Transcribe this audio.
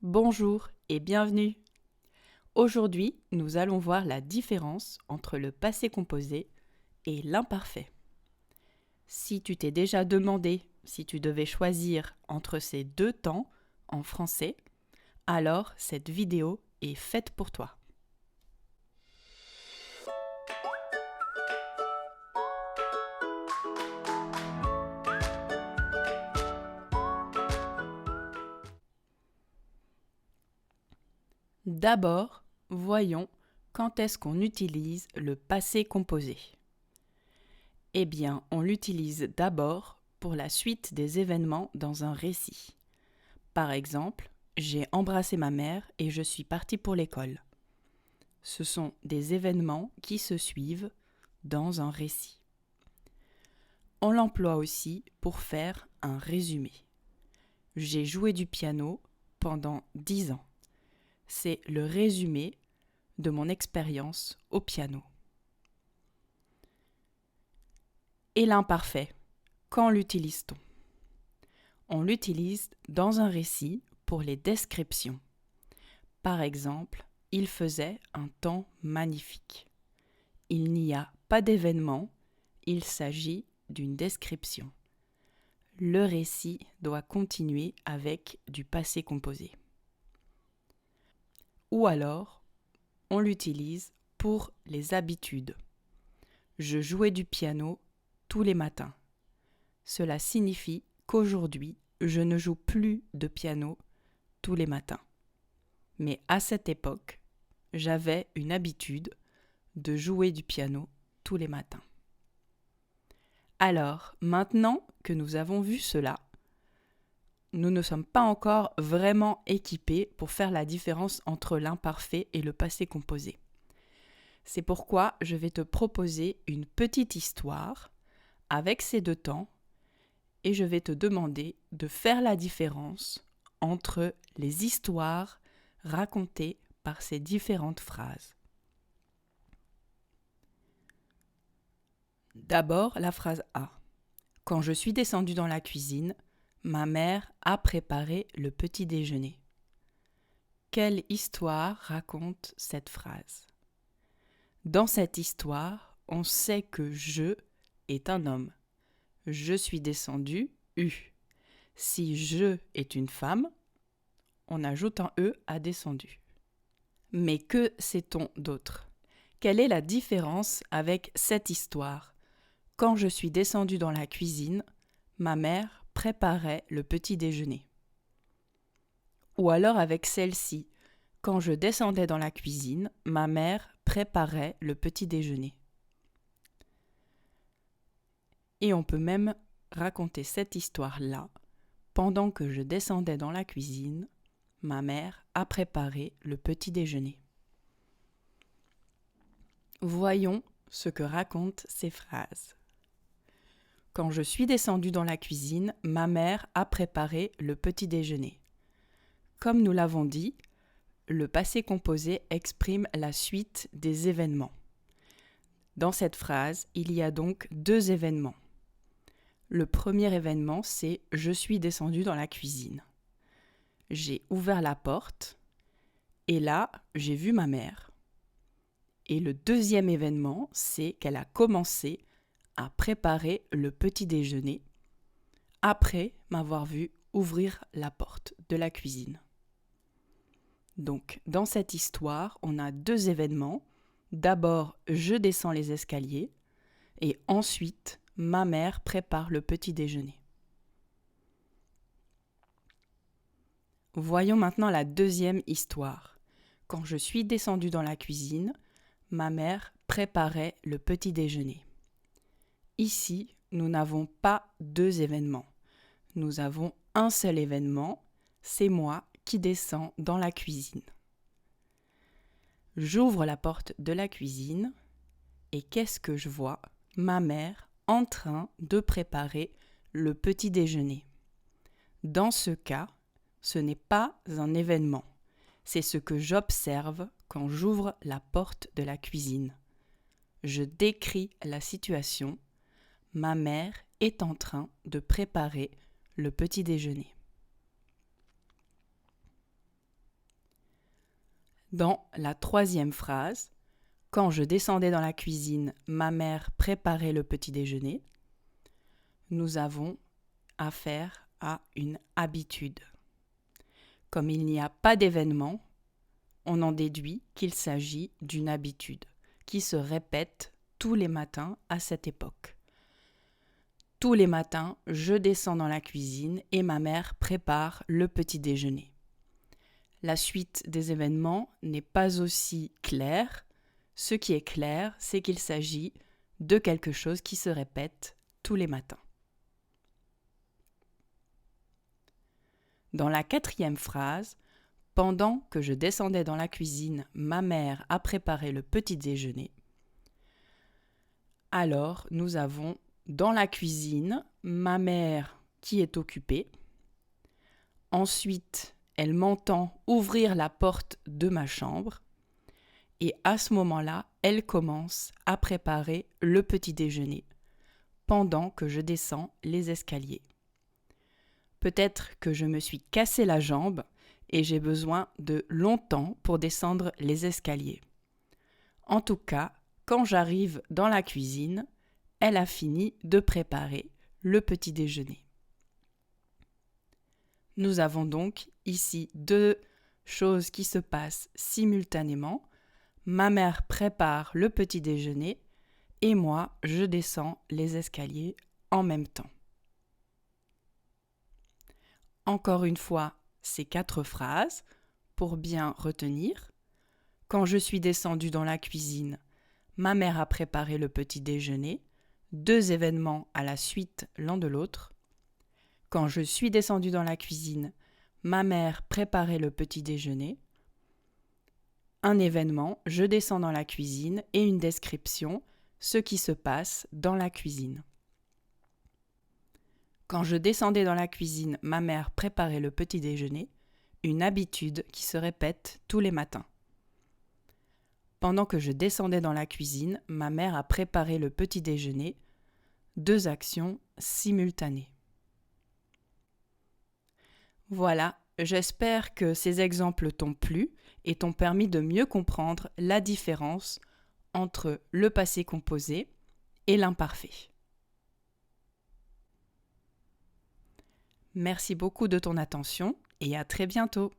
Bonjour et bienvenue. Aujourd'hui, nous allons voir la différence entre le passé composé et l'imparfait. Si tu t'es déjà demandé si tu devais choisir entre ces deux temps en français, alors cette vidéo est faite pour toi. D'abord, voyons quand est-ce qu'on utilise le passé composé. Eh bien, on l'utilise d'abord pour la suite des événements dans un récit. Par exemple, j'ai embrassé ma mère et je suis partie pour l'école. Ce sont des événements qui se suivent dans un récit. On l'emploie aussi pour faire un résumé. J'ai joué du piano pendant 10 ans. C'est le résumé de mon expérience au piano. Et l'imparfait, quand l'utilise-t-on ? On l'utilise dans un récit pour les descriptions. Par exemple, il faisait un temps magnifique. Il n'y a pas d'événement, il s'agit d'une description. Le récit doit continuer avec du passé composé. Ou alors, on l'utilise pour les habitudes. Je jouais du piano tous les matins. Cela signifie qu'aujourd'hui, je ne joue plus de piano tous les matins. Mais à cette époque, j'avais une habitude de jouer du piano tous les matins. Alors, maintenant que nous avons vu cela, nous ne sommes pas encore vraiment équipés pour faire la différence entre l'imparfait et le passé composé. C'est pourquoi je vais te proposer une petite histoire avec ces deux temps et je vais te demander de faire la différence entre les histoires racontées par ces différentes phrases. D'abord, la phrase A. Quand je suis descendue dans la cuisine, ma mère a préparé le petit déjeuner. Quelle histoire raconte cette phrase ? Dans cette histoire, on sait que je est un homme. Je suis descendu, U. Si je est une femme, on ajoute un E à descendu. Mais que sait-on d'autre ? Quelle est la différence avec cette histoire ? Quand je suis descendue dans la cuisine, ma mère préparait le petit déjeuner. Ou alors avec celle-ci, quand je descendais dans la cuisine, ma mère préparait le petit déjeuner. Et on peut même raconter cette histoire-là. Pendant que je descendais dans la cuisine, ma mère a préparé le petit déjeuner. Voyons ce que racontent ces phrases. Quand je suis descendue dans la cuisine, ma mère a préparé le petit déjeuner. Comme nous l'avons dit, le passé composé exprime la suite des événements. Dans cette phrase, il y a donc deux événements. Le premier événement, c'est « je suis descendue dans la cuisine ». J'ai ouvert la porte et là, j'ai vu ma mère. Et le deuxième événement, c'est qu'elle a commencé à préparer le petit déjeuner après m'avoir vu ouvrir la porte de la cuisine. Donc, dans cette histoire, on a deux événements. D'abord, je descends les escaliers et ensuite, ma mère prépare le petit déjeuner. Voyons maintenant la deuxième histoire. Quand je suis descendue dans la cuisine, ma mère préparait le petit déjeuner. Ici, nous n'avons pas deux événements. Nous avons un seul événement, c'est moi qui descends dans la cuisine. J'ouvre la porte de la cuisine et qu'est-ce que je vois ? Ma mère en train de préparer le petit déjeuner. Dans ce cas, ce n'est pas un événement. C'est ce que j'observe quand j'ouvre la porte de la cuisine. Je décris la situation. Ma mère est en train de préparer le petit déjeuner. Dans la troisième phrase, quand je descendais dans la cuisine, ma mère préparait le petit déjeuner, nous avons affaire à une habitude. Comme il n'y a pas d'événement, on en déduit qu'il s'agit d'une habitude qui se répète tous les matins à cette époque. Tous les matins, je descends dans la cuisine et ma mère prépare le petit déjeuner. La suite des événements n'est pas aussi claire. Ce qui est clair, c'est qu'il s'agit de quelque chose qui se répète tous les matins. Dans la quatrième phrase, pendant que je descendais dans la cuisine, ma mère a préparé le petit déjeuner. Alors, nous avons dans la cuisine ma mère qui est occupée. Ensuite, elle m'entend ouvrir la porte de ma chambre. Et à ce moment-là, elle commence à préparer le petit déjeuner pendant que je descends les escaliers. Peut-être que je me suis cassé la jambe et j'ai besoin de longtemps pour descendre les escaliers. En tout cas, quand j'arrive dans la cuisine, elle a fini de préparer le petit déjeuner. Nous avons donc ici deux choses qui se passent simultanément. Ma mère prépare le petit déjeuner et moi, je descends les escaliers en même temps. Encore une fois, ces 4 phrases pour bien retenir. Quand je suis descendue dans la cuisine, ma mère a préparé le petit déjeuner, 2 événements à la suite l'un de l'autre. Quand je suis descendue dans la cuisine, ma mère préparait le petit déjeuner. Un événement, je descends dans la cuisine et une description, ce qui se passe dans la cuisine. Quand je descendais dans la cuisine, ma mère préparait le petit déjeuner, une habitude qui se répète tous les matins. Pendant que je descendais dans la cuisine, ma mère a préparé le petit déjeuner, 2 actions simultanées. Voilà, j'espère que ces exemples t'ont plu et t'ont permis de mieux comprendre la différence entre le passé composé et l'imparfait. Merci beaucoup de ton attention et à très bientôt.